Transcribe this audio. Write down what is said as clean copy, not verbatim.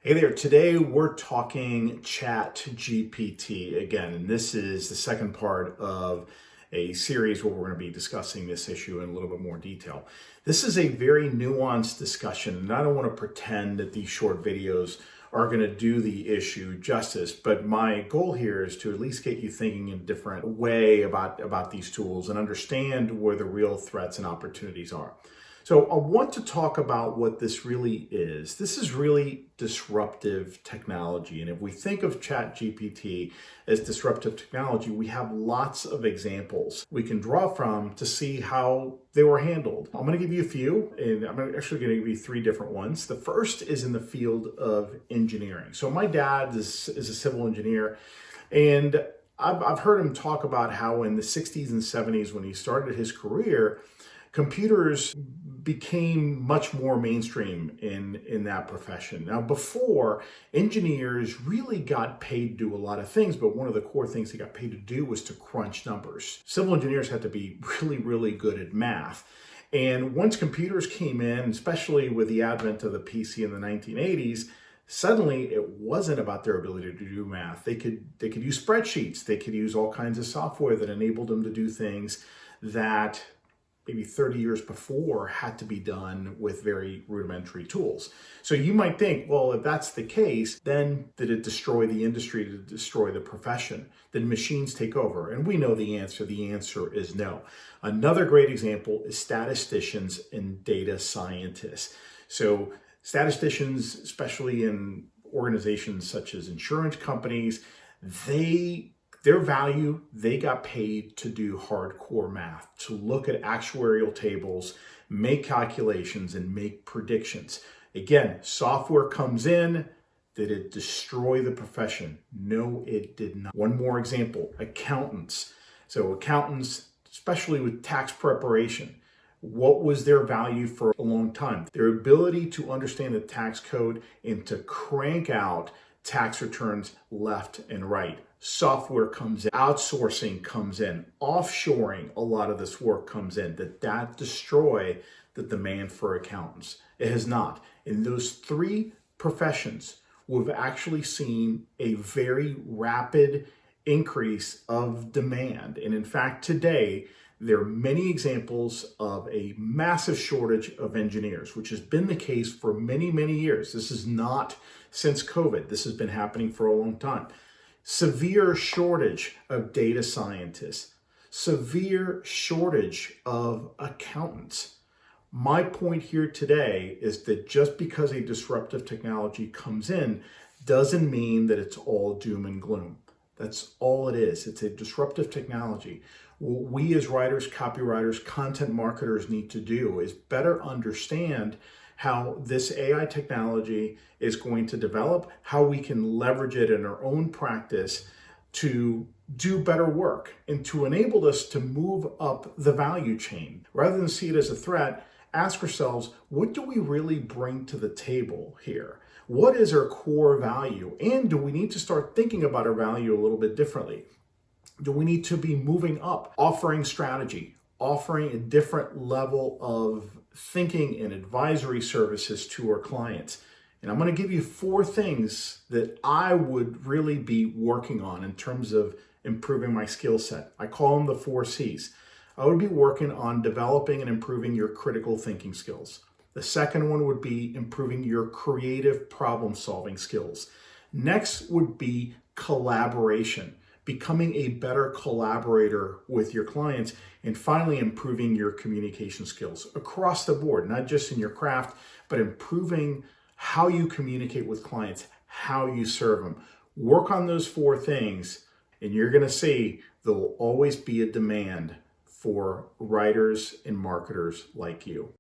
Hey there, today we're talking ChatGPT again, and this is the second part of a series where we're going to be discussing this issue in a little bit more detail. This is a very nuanced discussion, and I don't want to pretend that these short videos are going to do the issue justice, but my goal here is to at least get you thinking in a different way about these tools and understand where the real threats and opportunities are. So I want to talk about what this really is. This is really disruptive technology. And if we think of ChatGPT as disruptive technology, we have lots of examples we can draw from to see how they were handled. I'm going to give you a few, and I'm actually going to give you three different ones. The first is in the field of engineering. So my dad is a civil engineer, and I've heard him talk about how in the 60s and 70s, when he started his career, computers became much more mainstream in that profession. Now, before, engineers really got paid to do a lot of things, but one of the core things they got paid to do was to crunch numbers. Civil engineers had to be really good at math. And once computers came in, especially with the advent of the PC in the 1980s, suddenly it wasn't about their ability to do math. They could use spreadsheets. They could use all kinds of software that enabled them to do things that maybe 30 years before had to be done with very rudimentary tools. So you might think, well, if that's the case, then did it destroy the industry, did it destroy the profession? Did machines take over? And we know the answer. The answer is no. Another great example is statisticians and data scientists. So statisticians, especially in organizations such as insurance companies, their value, they got paid to do hardcore math, to look at actuarial tables, make calculations, and make predictions. Again, software comes in. Did it destroy the profession? No, it did not. One more example, accountants. So accountants, especially with tax preparation, what was their value for a long time? Their ability to understand the tax code and to crank out tax returns left and right. Software comes in, outsourcing comes in, offshoring, a lot of this work comes in. Did that destroy the demand for accountants? It has not. In those three professions, we've actually seen a very rapid increase of demand. And in fact, today, there are many examples of a massive shortage of engineers, which has been the case for many years. This is not since COVID. This has been happening for a long time. Severe shortage of data scientists, severe shortage of accountants. My point here today is that just because a disruptive technology comes in doesn't mean that it's all doom and gloom. That's all it is. It's a disruptive technology. What we as writers, copywriters, content marketers need to do is better understand how this AI technology is going to develop, how we can leverage it in our own practice to do better work and to enable us to move up the value chain. Rather than see it as a threat, ask ourselves, what do we really bring to the table here? What is our core value? And do we need to start thinking about our value a little bit differently? Do we need to be moving up, offering strategy, offering a different level of thinking and advisory services to our clients? And I'm going to give you four things that I would really be working on in terms of improving my skill set. I call them the 4 C's. I would be working on developing and improving your critical thinking skills. The second one would be improving your creative problem solving skills. Next would be collaboration, becoming a better collaborator with your clients, and finally improving your communication skills across the board, not just in your craft, but improving how you communicate with clients, how you serve them. Work on those 4 things, and you're going to see there will always be a demand for writers and marketers like you.